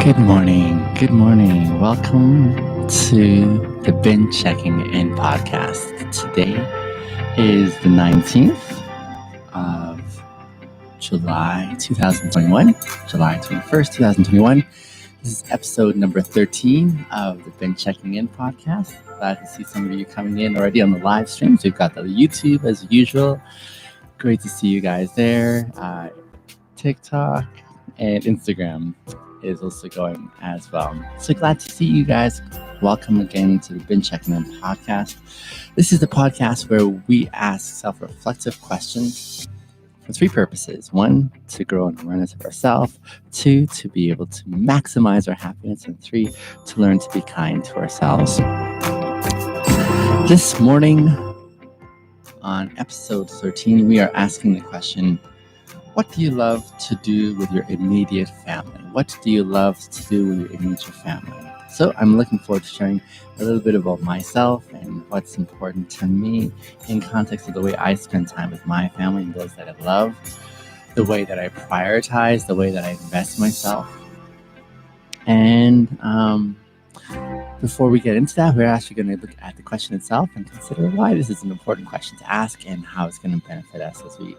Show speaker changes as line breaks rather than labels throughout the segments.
Good morning. Good morning. Welcome to the Checking In podcast. Today is the 19th of July 2021, July 21st, 2021. This is episode number 13 of the Checking In podcast. Glad to see some of you coming in already on the live streams. We've got the YouTube as usual. Great to see you guys there. TikTok and Instagram is also going as well. So glad to see you guys. Welcome again to the Checking In podcast. This is the podcast where we ask self-reflective questions for three purposes. One, to grow an awareness of ourselves. Two, to be able to maximize our happiness. And three, to learn to be kind to ourselves. This morning on episode 13, we are asking the question, what do you love to do with your immediate family? What do you love to do with your immediate family? So I'm looking forward to sharing a little bit about myself and what's important to me in context of the way I spend time with my family and those that I love, the way that I prioritize, the way that I invest in myself. And before we get into that, we're actually going to look at the question itself and consider why this is an important question to ask and how it's going to benefit us as we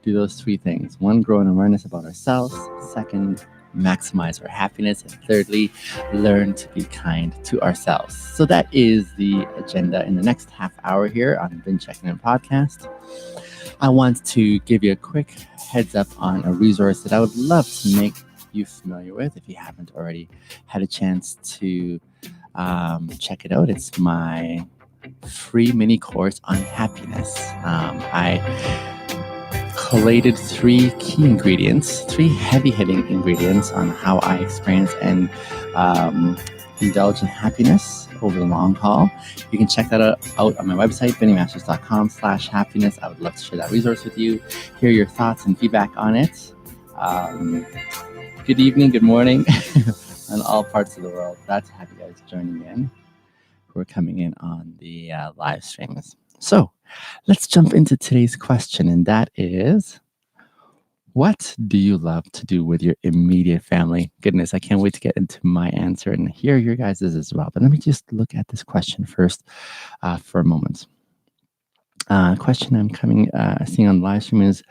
do those three things. One, grow an awareness about ourselves. Second, maximize our happiness. And thirdly, learn to be kind to ourselves. So that is the agenda in the next half hour here on the Checking In podcast. I want to give you a quick heads up on a resource that I would love to make you familiar with if you haven't already had a chance to check it out. It's my free mini course on happiness. I collated three key ingredients, three heavy-hitting ingredients on how I experience and indulge in happiness over the long haul. You can check that out on my website, BennyMasters.com/happiness. I would love to share that resource with you, hear your thoughts and feedback on it. Good evening, good morning on all parts of the world. Glad to have you guys joining in. We're coming in on the live streams. So let's jump into today's question, and that is, what do you love to do with your immediate family? Goodness, I can't wait to get into my answer and hear your guys' as well. But let me just look at this question first for a moment. Question I'm seeing on the live stream is,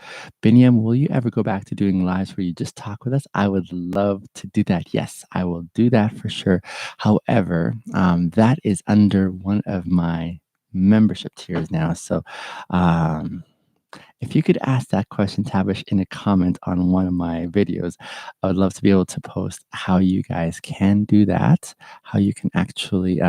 Binyam, will you ever go back to doing lives where you just talk with us? I would love to do that. Yes, I will do that for sure. However, that is under one of my membership tiers now. So if you could ask that question, Tabish, in a comment on one of my videos, I would love to be able to post how you guys can do that, how you can actually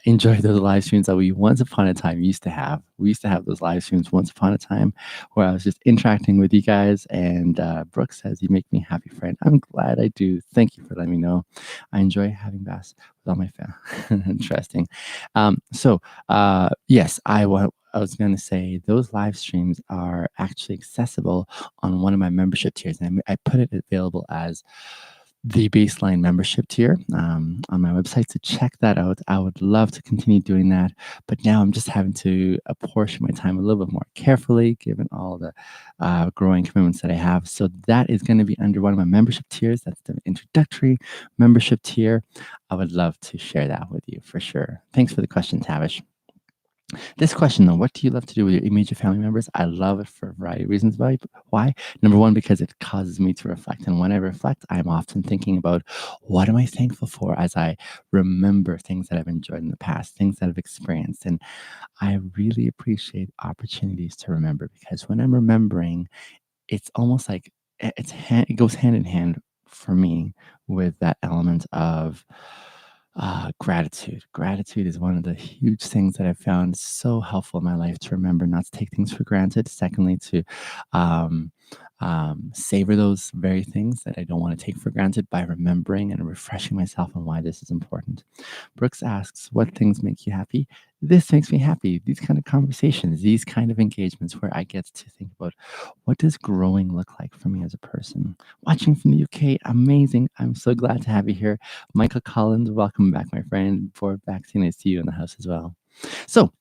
enjoy those live streams that we once upon a time used to have. We used to have those live streams once upon a time where I was just interacting with you guys. And Brooke says, you make me happy, friend. I'm glad I do. Thank you for letting me know. I enjoy having Bass with all my family. Interesting. Yes, I was going to say those live streams are actually accessible on one of my membership tiers. And I put it available as the baseline membership tier on my website. So check that out. I would love to continue doing that. But now I'm just having to apportion my time a little bit more carefully, given all the growing commitments that I have. So that is going to be under one of my membership tiers. That's the introductory membership tier. I would love to share that with you for sure. Thanks for the question, Tabish. This question, though, what do you love to do with your immediate family members? I love it for a variety of reasons. Why? Number one, because it causes me to reflect. And when I reflect, I'm often thinking about what am I thankful for as I remember things that I've enjoyed in the past, things that I've experienced. And I really appreciate opportunities to remember, because when I'm remembering, it's almost like it goes hand in hand for me with that element of gratitude. Gratitude is one of the huge things that I've found so helpful in my life to remember not to take things for granted. Secondly, to savor those very things that I don't want to take for granted by remembering and refreshing myself on why this is important. Brooks asks, what things make you happy? This makes me happy. These kind of conversations, these kind of engagements where I get to think about what does growing look like for me as a person. Watching from the UK, amazing. I'm so glad to have you here. Michael Collins, welcome back, my friend. For vaccine, I see you in the house as well. So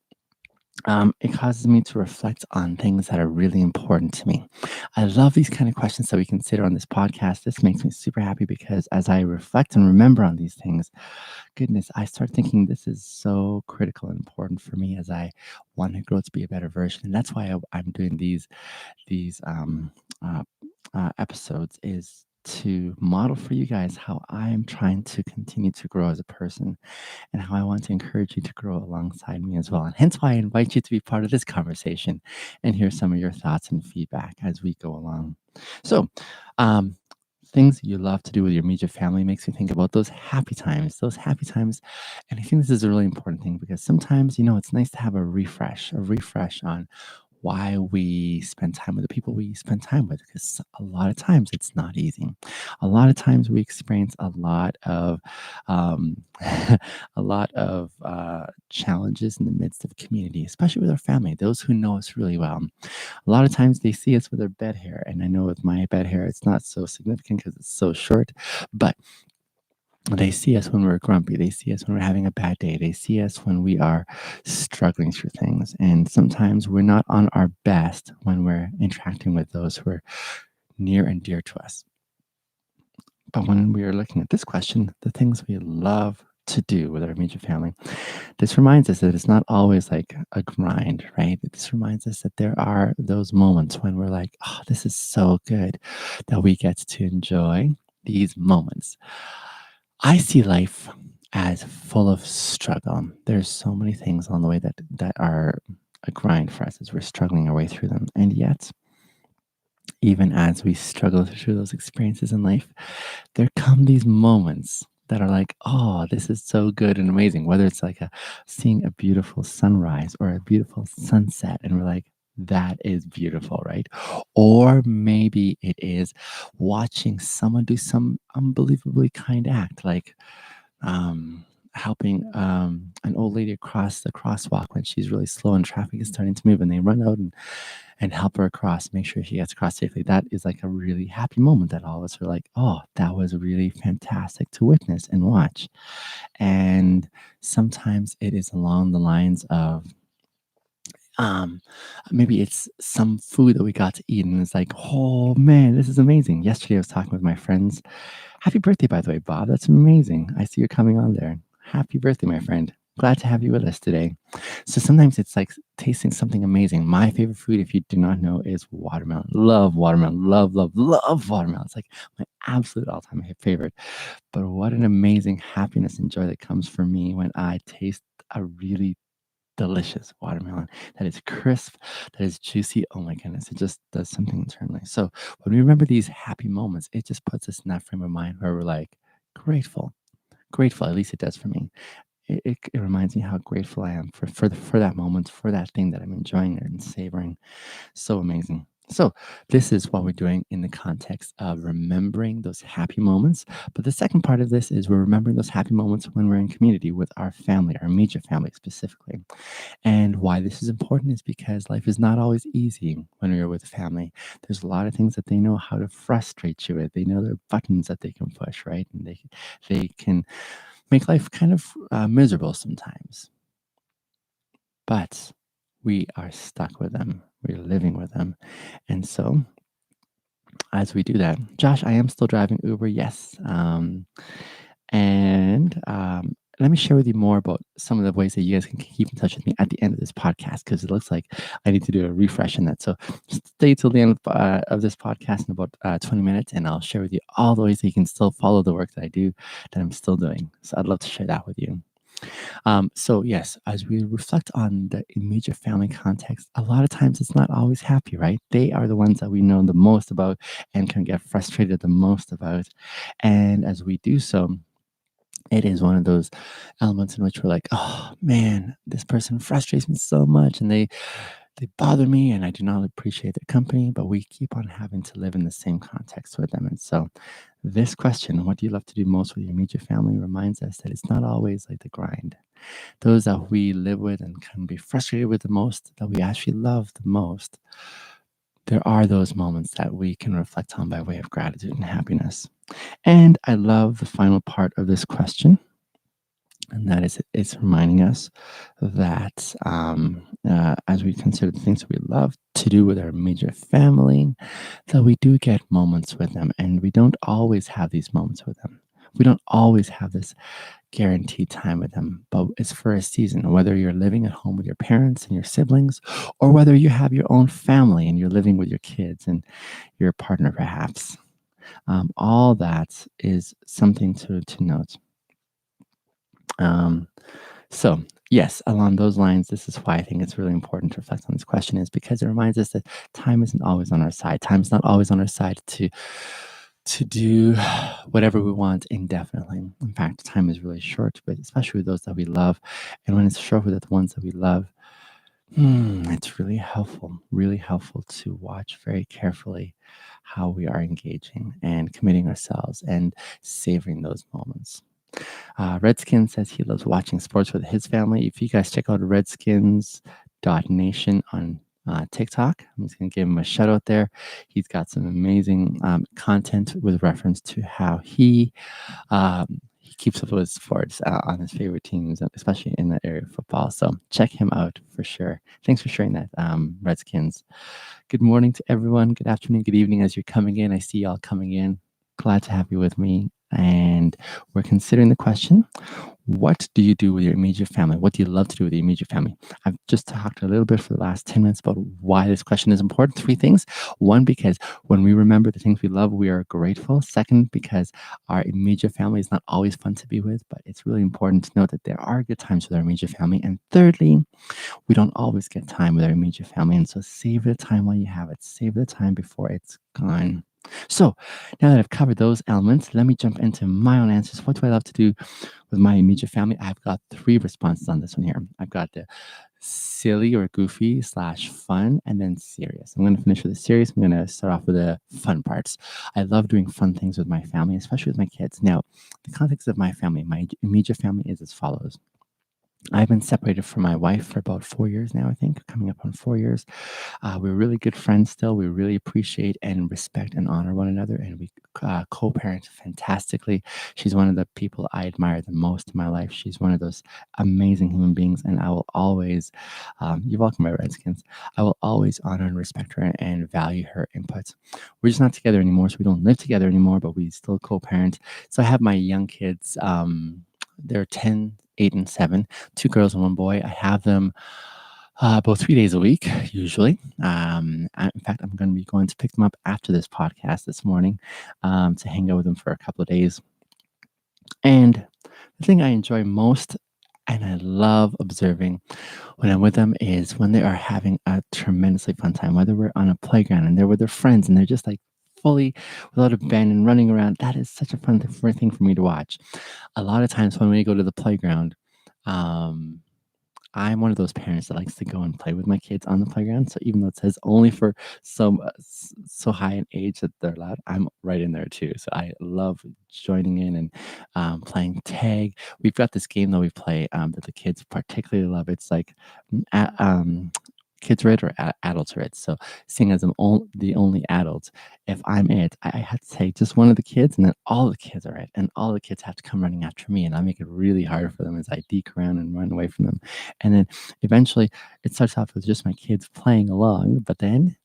It causes me to reflect on things that are really important to me. I love these kind of questions that we consider on this podcast. This makes me super happy because as I reflect and remember on these things, goodness, I start thinking this is so critical and important for me as I want to grow to be a better version. And that's why I'm doing these uh, episodes is to model for you guys how I am trying to continue to grow as a person and how I want to encourage you to grow alongside me as well. And hence why I invite you to be part of this conversation and hear some of your thoughts and feedback as we go along. So, um, things you love to do with your immediate family makes me think about those happy times, those happy times. And I think this is a really important thing because sometimes, it's nice to have a refresh on why we spend time with the people we spend time with because a lot of times it's not easy. A lot of times we experience a lot of a lot of challenges in the midst of community, especially with our family, those who know us really well. A lot of times they see us with our bed hair, and I know with my bed hair it's not so significant because it's so short, but they see us when we're grumpy. They see us when we're having a bad day. They see us when we are struggling through things. And sometimes we're not on our best when we're interacting with those who are near and dear to us. But when we are looking at this question, the things we love to do with our immediate family, this reminds us that it's not always like a grind, right? This reminds us that there are those moments when we're like, oh, this is so good that we get to enjoy these moments. I see life as full of struggle. There's so many things on the way that are a grind for us as we're struggling our way through them. And yet, even as we struggle through those experiences in life, there come these moments that are like, oh, this is so good and amazing. Whether it's like seeing a beautiful sunrise or a beautiful sunset, and we're like, that is beautiful, right? Or maybe it is watching someone do some unbelievably kind act, like helping an old lady across the crosswalk when she's really slow and traffic is starting to move, and they run out and help her across, make sure she gets across safely. That is like a really happy moment that all of us are like, oh, that was really fantastic to witness and watch. And sometimes it is along the lines of um, maybe it's some food that we got to eat, and it's like, oh man, this is amazing. Yesterday, I was talking with my friends. Happy birthday, by the way, Bob. That's amazing. I see you're coming on there. Happy birthday, my friend. Glad to have you with us today. So sometimes it's like tasting something amazing. My favorite food, if you do not know, is watermelon. Love watermelon. Love, love, love watermelon. It's like my absolute all time favorite. But what an amazing happiness and joy that comes for me when I taste a really delicious watermelon that is crisp, that is juicy. Oh my goodness, it just does something internally. So when we remember these happy moments, it just puts us in that frame of mind where we're like grateful, grateful. At least it does for me. It reminds me how grateful I am for that moment, for that thing that I'm enjoying and savoring. So amazing. So, this is what we're doing in the context of remembering those happy moments. But the second part of this is we're remembering those happy moments when we're in community with our family, our immediate family specifically. And why this is important is because life is not always easy when you're with family. There's a lot of things that they know how to frustrate you with. They know their buttons that they can push, right? And they can make life kind of miserable sometimes. But we are stuck with them. We're living with them. And so as we do that, Josh, I am still driving Uber, yes. And let me share with you more about some of the ways that you guys can keep in touch with me at the end of this podcast, because it looks like I need to do a refresh in that. So stay till the end of this podcast in about 20 minutes, and I'll share with you all the ways that you can still follow the work that I do, that I'm still doing. So I'd love to share that with you. So yes, as we reflect on the immediate family context, a lot of times it's not always happy, right? They are the ones that we know the most about and can get frustrated the most about. And as we do so, it is one of those elements in which we're like, oh man, this person frustrates me so much, and they bother me, and I do not appreciate their company, but we keep on having to live in the same context with them. And so this question, what do you love to do most with your immediate family, reminds us that it's not always like the grind. Those that we live with and can be frustrated with the most, that we actually love the most, there are those moments that we can reflect on by way of gratitude and happiness. And I love the final part of this question, And that is, it's reminding us that as we consider the things that we love to do with our immediate family, that we do get moments with them, and we don't always have these moments with them. We don't always have this guaranteed time with them, but it's for a season. Whether you're living at home with your parents and your siblings, or whether you have your own family and you're living with your kids and your partner, perhaps, all that is something to note. Um, so, yes, along those lines, this is why I think it's really important to reflect on this question, is because it reminds us that time isn't always on our side. Time's not always on our side to do whatever we want indefinitely. In fact, time is really short, but especially with those that we love. And when it's short with the ones that we love, it's really helpful to watch very carefully how we are engaging and committing ourselves and savoring those moments. Redskin says he loves watching sports with his family. If you guys check out redskins.nation on TikTok, I'm just going to give him a shout out there. He's got some amazing content with reference to how he keeps up with sports on his favorite teams, especially in that area of football. So check him out for sure. Thanks for sharing that, Redskins. Good morning to everyone. Good afternoon, good evening as you're coming in. I see y'all coming in. Glad to have you with me. And we're considering the question, what do you do with your immediate family? What do you love to do with your immediate family? I've just talked a little bit for the last 10 minutes about why this question is important. 3 things. 1, because when we remember the things we love, we are grateful. 2nd, because our immediate family is not always fun to be with, but it's really important to note that there are good times with our immediate family. And thirdly, we don't always get time with our immediate family. And so save the time while you have it. Save the time before it's gone. So now that I've covered those elements, let me jump into my own answers. What do I love to do with my immediate family? I've got 3 responses on this one here. I've got the silly or goofy / fun, and then serious. I'm going to finish with the serious. I'm going to start off with the fun parts. I love doing fun things with my family, especially with my kids. Now, the context of my family, my immediate family, is as follows. I've been separated from my wife for about 4 years now, I think, coming up on 4 years. We're really good friends still. We really appreciate and respect and honor one another, and we co-parent fantastically. She's one of the people I admire the most in my life. She's one of those amazing human beings, and I will always, you're welcome, my Redskins. I will always honor and respect her and value her inputs. We're just not together anymore, so we don't live together anymore, but we still co-parent. So I have my young kids. They're 10, 8, and 7, 2 girls and 1 boy. I have them about 3 days a week, usually. In fact, I'm going to be going to pick them up after this podcast this morning to hang out with them for a couple of days. And the thing I enjoy most and I love observing when I'm with them is when they are having a tremendously fun time, whether we're on a playground and they're with their friends and they're just like fully without a bend and running around. That is such a fun thing for me to watch. A lot of times when we go to the playground, um, I'm one of those parents that likes to go and play with my kids on the playground. So even though it says only for so high an age that they're allowed, I'm right in there too. So I love joining in and playing tag. We've got this game that we play that the kids particularly love. It's like kids read or adulterate. So seeing as I'm the only adult, if I'm it, I have to take just one of the kids, and then all the kids are it, and all the kids have to come running after me, and I make it really hard for them as I deke around and run away from them. And then eventually, it starts off with just my kids playing along, but then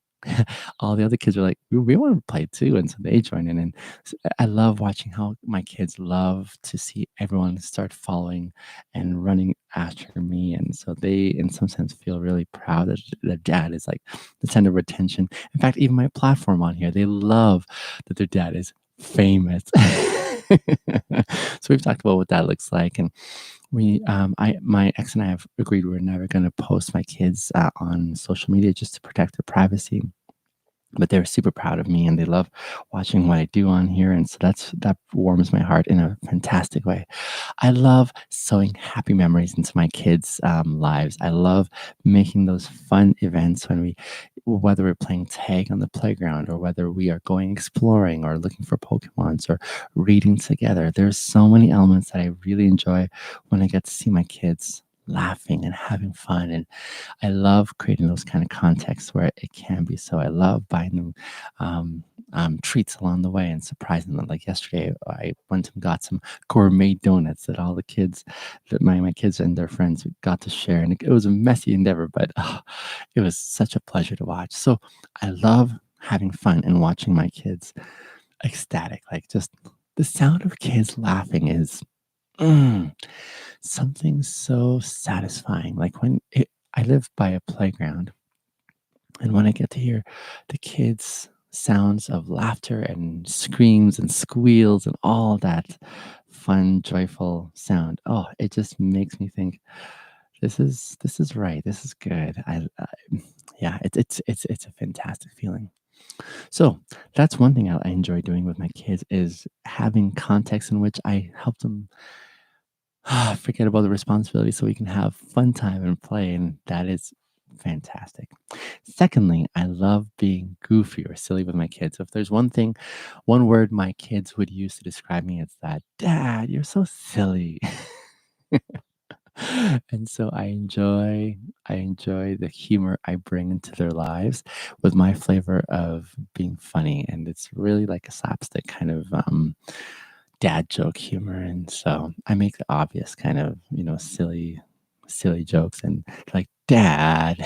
all the other kids are like, we want to play too, and so they join in. And so I love watching how my kids love to see everyone start following and running after me, and so they in some sense feel really proud that their dad is like the center of attention. In fact, even my platform on here, they love that their dad is famous. So we've talked about what that looks like, and my ex and I have agreed we're never going to post my kids on social media just to protect their privacy. But they're super proud of me and they love watching what I do on here, and so that warms my heart in a fantastic way. I love sowing happy memories into my kids' lives. I love making those fun events whether we're playing tag on the playground or whether we are going exploring or looking for Pokemons or reading together. There's so many elements that I really enjoy when I get to see my kids laughing and having fun. And I love creating those kind of contexts where it can be so. I love buying them treats along the way and surprising them. Like yesterday, I went and got some gourmet donuts that all the kids, that my kids and their friends got to share. And it was a messy endeavor, but it was such a pleasure to watch. So I love having fun and watching my kids ecstatic. Like just the sound of kids laughing is mm, something so satisfying. Like I live by a playground, and when I get to hear the kids' sounds of laughter and screams and squeals and all that fun, joyful sound, oh, it just makes me think this is right. This is good. Yeah, it's a fantastic feeling. So that's one thing I enjoy doing with my kids is having context in which I help them forget about the responsibility so we can have fun time and play. And that is fantastic. Secondly, I love being goofy or silly with my kids. If there's one word my kids would use to describe me, it's that, Dad, you're so silly. And so I enjoy the humor I bring into their lives with my flavor of being funny. And it's really like a slapstick kind of dad joke humor. And so I make the obvious kind of, silly jokes and like, Dad.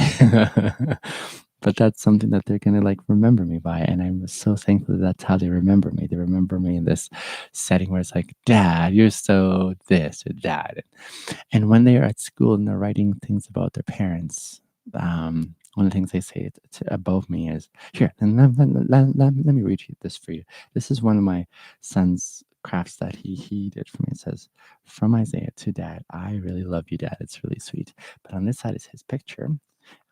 But that's something that they're gonna like remember me by. And I'm so thankful that that's how they remember me. They remember me in this setting where it's like, Dad, you're so this or that. And when they are at school and they're writing things about their parents, one of the things they say above me is, here, and let me read you this for you. This is one of my son's crafts that he did for me. It says, from Isaiah to Dad, I really love you, Dad. It's really sweet. But on this side is his picture.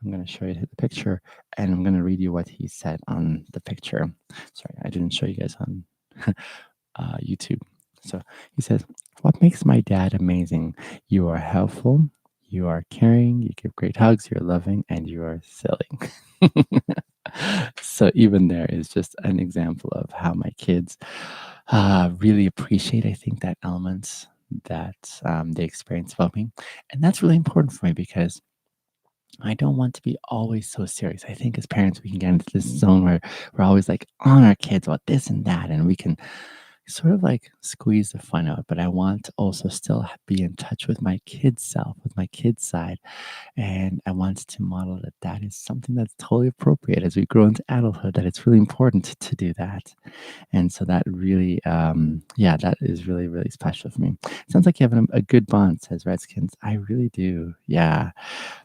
I'm going to show you the picture and I'm going to read you what he said on the picture. Sorry, I didn't show you guys on YouTube. So he says, what makes my dad amazing? You are helpful, you are caring, you give great hugs, you're loving, and you are silly. So even there is just an example of how my kids really appreciate, I think, that element that they experience about me. And that's really important for me because I don't want to be always so serious. I think as parents, we can get into this zone where we're always like on our kids about this and that, and we can sort of like squeeze the fun out. But I want to also still be in touch with my kid's self, with my kid's side. And I want to model that that is something that's totally appropriate as we grow into adulthood, that it's really important to do that. And so that really, yeah, that is really, really special for me. Sounds like you have a good bond, says Redskins. I really do. Yeah.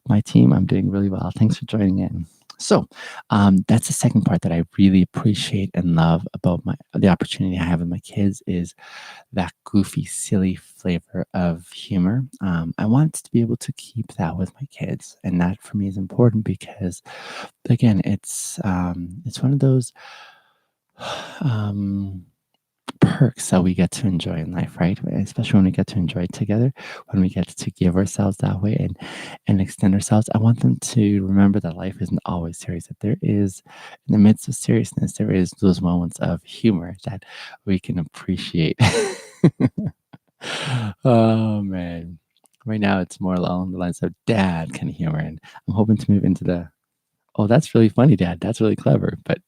My team, I'm doing really well. Thanks for joining in. So that's the second part that I really appreciate and love about the opportunity I have with my kids is that goofy, silly flavor of humor. I want to be able to keep that with my kids, and that for me is important because, again, it's one of those um, perks that we get to enjoy in life, right? Especially when we get to enjoy it together, when we get to give ourselves that way and extend ourselves. I want them to remember that life isn't always serious, that there is, in the midst of seriousness, there is those moments of humor that we can appreciate. Oh man. Right now it's more along the lines of dad kind of humor. And I'm hoping to move into the, oh, that's really funny, Dad. That's really clever. But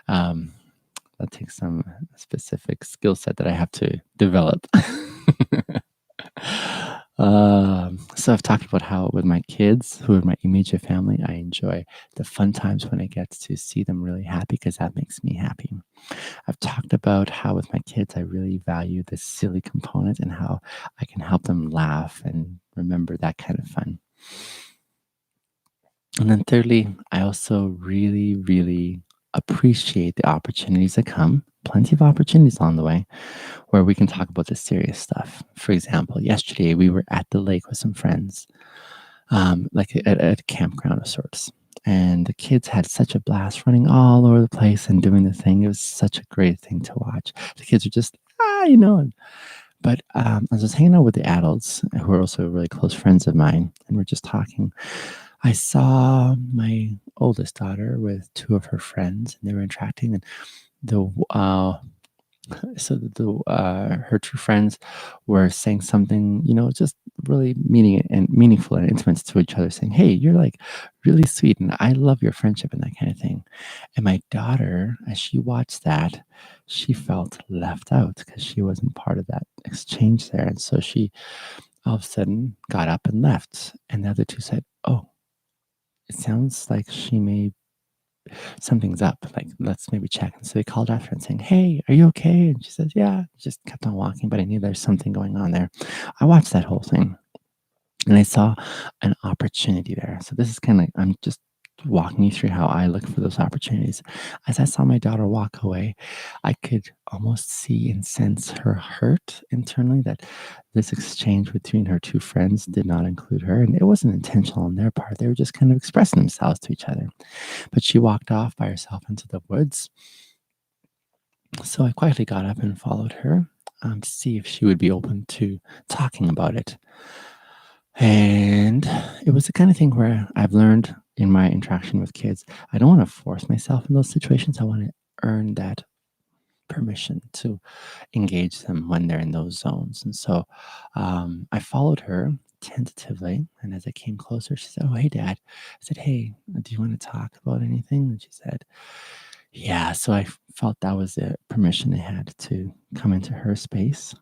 um that takes some specific skill set that I have to develop. So I've talked about how with my kids, who are my immediate family, I enjoy the fun times when I get to see them really happy because that makes me happy. I've talked about how with my kids, I really value the silly component and how I can help them laugh and remember that kind of fun. And then thirdly, I also really, really appreciate the opportunities that come, plenty of opportunities along the way, where we can talk about the serious stuff. For example, yesterday we were at the lake with some friends, like at a campground of sorts. And the kids had such a blast running all over the place and doing the thing. It was such a great thing to watch. The kids are just, but as I was hanging out with the adults, who are also really close friends of mine, and we're just talking, I saw my oldest daughter with two of her friends, and they were interacting. And the So her two friends were saying something, just really meaning and meaningful and intimate to each other, saying, "Hey, you're like really sweet, and I love your friendship," and that kind of thing. And my daughter, as she watched that, she felt left out because she wasn't part of that exchange there, and so she all of a sudden got up and left. And the other two said, "Oh, it sounds like she may something's up. Like, let's maybe check." And so they called after and saying, "Hey, are you okay?" And she says, "Yeah." Just kept on walking, but I knew there's something going on there. I watched that whole thing and I saw an opportunity there. So this is kind of like I'm just walking you through how I look for those opportunities. As I saw my daughter walk away, I could almost see and sense her hurt internally that this exchange between her two friends did not include her. And it wasn't intentional on their part. They were just kind of expressing themselves to each other. But she walked off by herself into the woods. So I quietly got up and followed her to see if she would be open to talking about it. And it was the kind of thing where I've learned in my interaction with kids, I don't want to force myself in those situations. I want to earn that permission to engage them when they're in those zones. And so I followed her tentatively. And as I came closer, she said, "Oh, hey, Dad." I said, "Hey, do you want to talk about anything?" And she said, "Yeah." So I felt that was the permission I had to come into her space.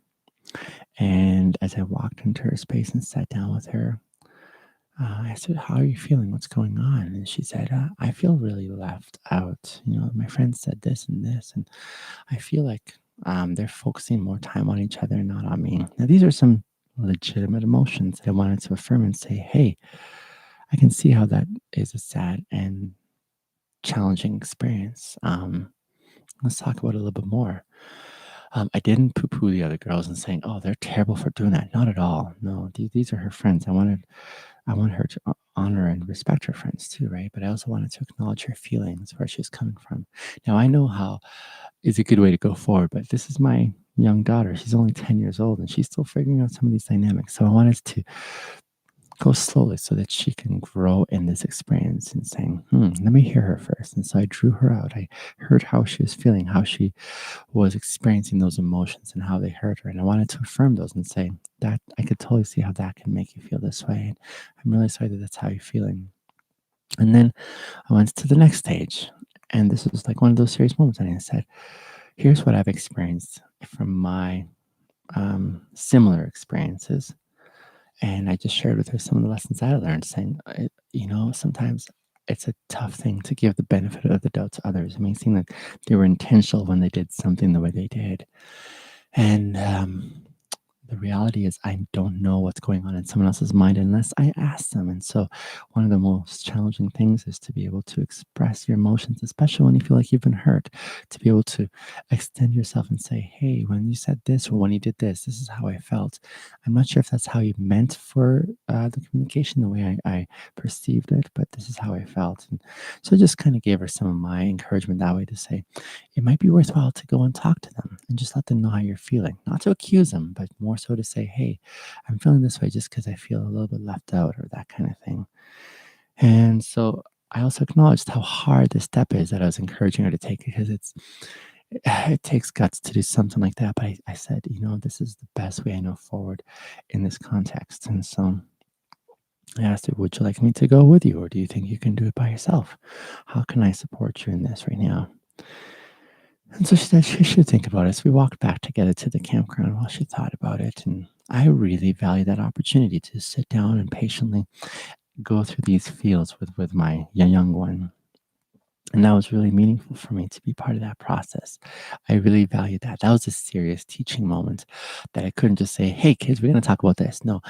And as I walked into her space and sat down with her, I said, "How are you feeling? What's going on?" And she said, "I feel really left out. My friend said this and this, and I feel like they're focusing more time on each other and not on me." Now, these are some legitimate emotions that I wanted to affirm and say, "Hey, I can see how that is a sad and challenging experience. Let's talk about it a little bit more." I didn't poo-poo the other girls and saying, "Oh, they're terrible for doing that." Not at all. No, these are her friends. I want her to honor and respect her friends too, right? But I also wanted to acknowledge her feelings, where she's coming from. Now I know how is a good way to go forward, but this is my young daughter. She's only 10 years old and she's still figuring out some of these dynamics. So I wanted to go slowly so that she can grow in this experience and saying, let me hear her first. And so I drew her out. I heard how she was feeling, how she was experiencing those emotions and how they hurt her. And I wanted to affirm those and say that I could totally see how that can make you feel this way. And I'm really sorry that that's how you're feeling. And then I went to the next stage. And this was like one of those serious moments. And I said, "Here's what I've experienced from my similar experiences." And I just shared with her some of the lessons I learned, saying, sometimes it's a tough thing to give the benefit of the doubt to others. It may seem like they were intentional when they did something the way they did. And the reality is, I don't know what's going on in someone else's mind unless I ask them. And so, one of the most challenging things is to be able to express your emotions, especially when you feel like you've been hurt, to be able to extend yourself and say, "Hey, when you said this or when you did this, this is how I felt." I'm not sure if that's how you meant for the communication, the way I perceived it, but this is how I felt. And so, I just kind of gave her some of my encouragement that way to say, it might be worthwhile to go and talk to them and just let them know how you're feeling. Not to accuse them, but more so to say, "Hey, I'm feeling this way just because I feel a little bit left out," or that kind of thing. And so I also acknowledged how hard this step is that I was encouraging her to take because it takes guts to do something like that. But I said, this is the best way I know forward in this context. And so I asked her, "Would you like me to go with you, or do you think you can do it by yourself? How can I support you in this right now?" And so she said she should think about it. So we walked back together to the campground while she thought about it. And I really value that opportunity to sit down and patiently go through these fields with my young one. And that was really meaningful for me to be part of that process. I really valued that. That was a serious teaching moment that I couldn't just say, "Hey, kids, we're going to talk about this." No,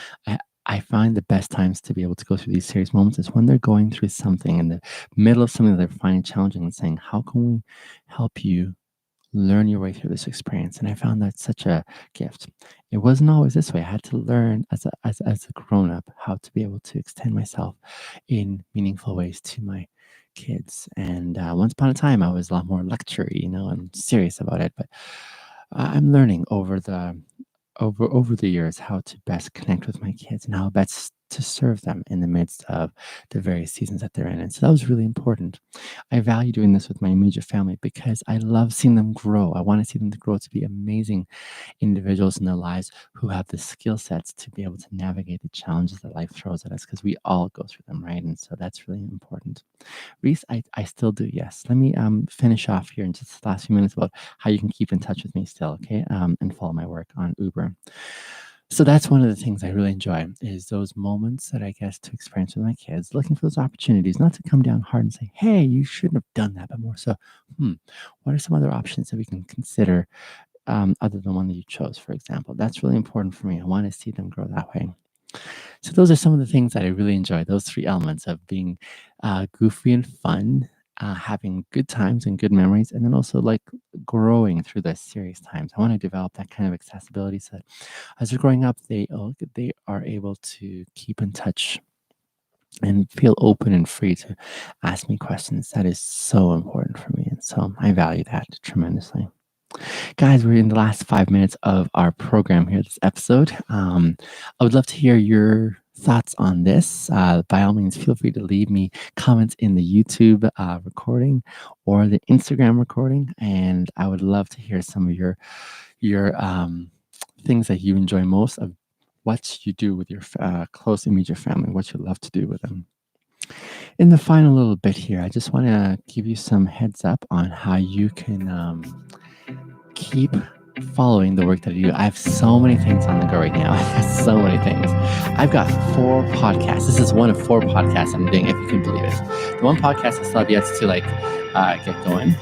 I find the best times to be able to go through these serious moments is when they're going through something in the middle of something that they're finding challenging and saying, "How can we help you learn your way through this experience?" And I found that such a gift. It wasn't always this way. I had to learn as a grown up how to be able to extend myself in meaningful ways to my kids. And once upon a time, I was a lot more lectury, and serious about it. But I'm learning over the years how to best connect with my kids and how best to serve them in the midst of the various seasons that they're in. And so that was really important. I value doing this with my immediate family because I love seeing them grow. I want to see them to grow to be amazing individuals in their lives who have the skill sets to be able to navigate the challenges that life throws at us, because we all go through them, right? And so that's really important. Reese, I still do, yes. Let me finish off here in just the last few minutes about how you can keep in touch with me still, okay? And follow my work on Uber. So that's one of the things I really enjoy, is those moments that I guess to experience with my kids, looking for those opportunities, not to come down hard and say, hey, you shouldn't have done that, but more so, what are some other options that we can consider other than one that you chose, for example? That's really important for me. I want to see them grow that way. So those are some of the things that I really enjoy, those three elements of being goofy and fun, having good times and good memories, and then also like growing through the serious times. I want to develop that kind of accessibility so that as they're growing up, they are able to keep in touch and feel open and free to ask me questions. That is so important for me. And so I value that tremendously. Guys, we're in the last 5 minutes of our program here, this episode. I would love to hear your thoughts on this. By all means, feel free to leave me comments in the YouTube recording or the Instagram recording. And I would love to hear some of your things that you enjoy most of what you do with your close immediate family, what you love to do with them. In the final little bit here, I just want to give you some heads up on how you can keep following the work that I do. I have so many things on the go right now. So many things. I've got 4 podcasts. This is one of 4 podcasts I'm doing, if you can believe it. The one podcast I still have yet to get going.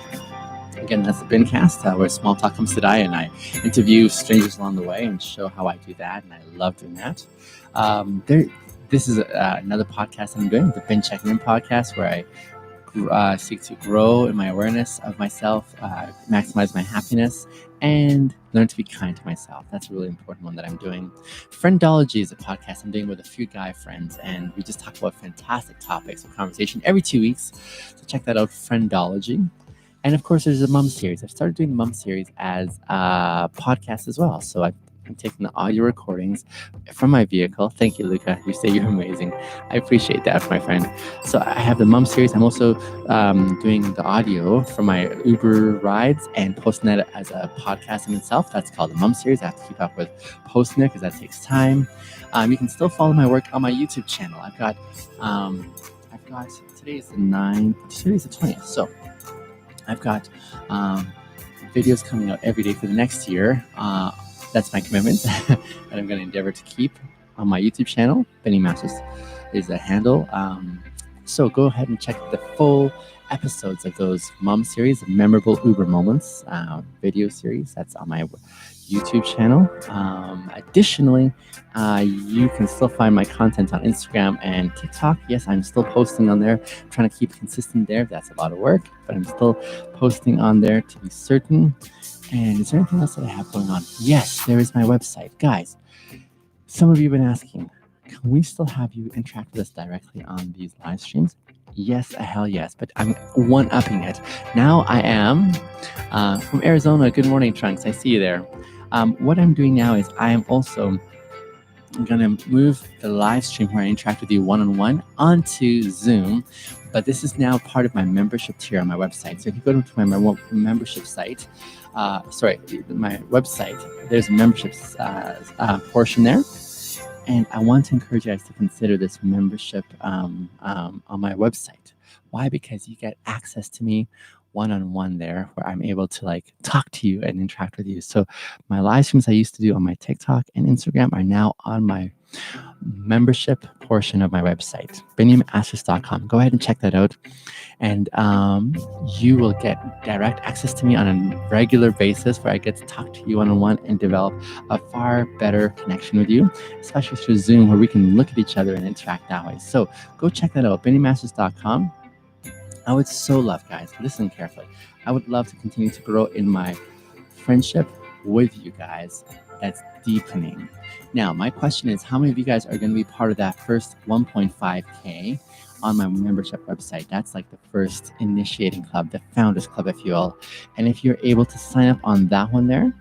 Again, that's the Bincast, where small talk comes to die, and I interview strangers along the way and show how I do that, and I love doing that. This is another podcast I'm doing, the Checkin In podcast, where I seek to grow in my awareness of myself, maximize my happiness, and learn to be kind to myself. That's a really important one that I'm doing. Friendology is a podcast I'm doing with a few guy friends, and we just talk about fantastic topics of conversation every 2 weeks. So check that out, Friendology. And of course, there's a mum series. I've started doing the mum series as a podcast as well. So I'm taking the audio recordings from my vehicle. Thank you, Luca. You say you're amazing. I appreciate that, my friend. So I have the mum series. I'm also doing the audio for my Uber rides and posting that as a podcast in itself. That's called the mum series. I have to keep up with posting it because that takes time. You can still follow my work on my YouTube channel. I've got today is the 9th. Today's the 20th. So I've got videos coming out every day for the next year. That's my commitment that I'm going to endeavor to keep on my YouTube channel. Benny Masters is the handle. So go ahead and check the full episodes of those mom series, memorable Uber moments, video series. That's on my YouTube channel. Additionally, you can still find my content on Instagram and TikTok. Yes, I'm still posting on there. I'm trying to keep consistent there. That's a lot of work, but I'm still posting on there to be certain. And is there anything else that I have going on? Yes, there is my website. Guys, some of you have been asking, can we still have you interact with us directly on these live streams? Yes, hell yes, but I'm one-upping it. Now I am from Arizona. Good morning, Trunks. I see you there. What I'm doing now is I am also going to move the live stream where I interact with you one-on-one onto Zoom. But this is now part of my membership tier on my website. So if you go to my membership site, my website, there's a membership portion there. And I want to encourage you guys to consider this membership on my website. Why? Because you get access to me one-on-one there, where I'm able to talk to you and interact with you. So my live streams I used to do on my TikTok and Instagram are now on my membership portion of my website, benjaminasters.com. Go ahead and check that out. And you will get direct access to me on a regular basis, where I get to talk to you one-on-one and develop a far better connection with you, especially through Zoom, where we can look at each other and interact that way. So go check that out, benjaminasters.com. I would so love, guys, listen carefully. I would love to continue to grow in my friendship with you guys. That's deepening. Now, my question is, how many of you guys are going to be part of that first 1.5K on my membership website? That's like the first initiating club, the founders club, if you will. And if you're able to sign up on that one there,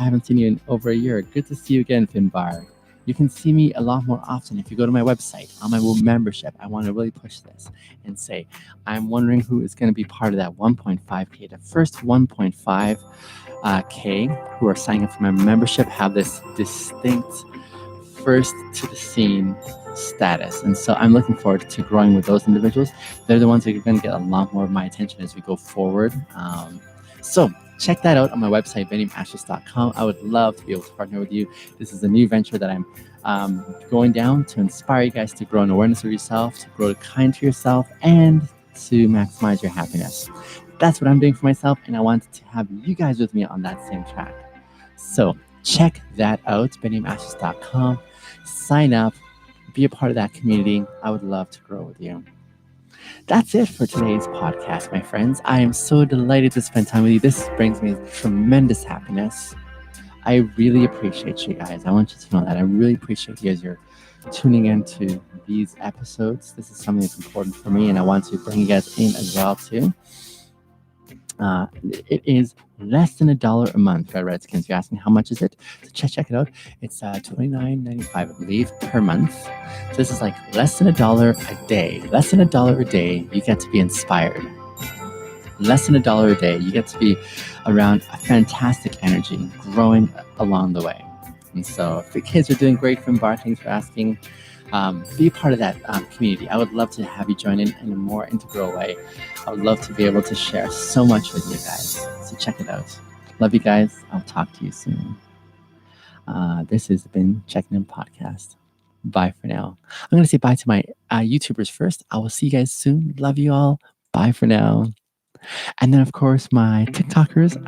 I haven't seen you in over a year. Good to see you again, Finbar. You can see me a lot more often if you go to my website on my membership. I want to really push this and say, I'm wondering who is going to be part of that 1.5K. The first 1.5K who are signing up for my membership have this distinct first to the scene status. And so I'm looking forward to growing with those individuals. They're the ones that are going to get a lot more of my attention as we go forward. So check that out on my website, VennyMasters.com. I would love to be able to partner with you. This is a new venture that I'm going down to inspire you guys to grow an awareness of yourself, to grow kind to yourself, and to maximize your happiness. That's what I'm doing for myself, and I wanted to have you guys with me on that same track. So check that out, BennyMasters.com. Sign up, be a part of that community. I would love to grow with you. That's it for today's podcast, my friends. I am so delighted to spend time with you. This brings me tremendous happiness. I really appreciate you guys. I want you to know that. I really appreciate you as you're tuning into these episodes. This is something that's important for me, and I want to bring you guys in as well, too. It is less than $1 a month, Red Redskins. You're asking how much is it? So check it out. It's $29.95, I believe, per month. So this is like less than $1 a day. Less than $1 a day, you get to be inspired. Less than $1 a day, you get to be around a fantastic energy, growing along the way. And so if the kids are doing great from Bar, thanks for asking. Be a part of that community. I would love to have you join in a more integral way. I would love to be able to share so much with you guys. So check it out. Love you guys. I'll talk to you soon. This has been Checkin In Podcast. Bye for now. I'm going to say bye to my YouTubers first. I will see you guys soon. Love you all. Bye for now. And then, of course, my TikTokers.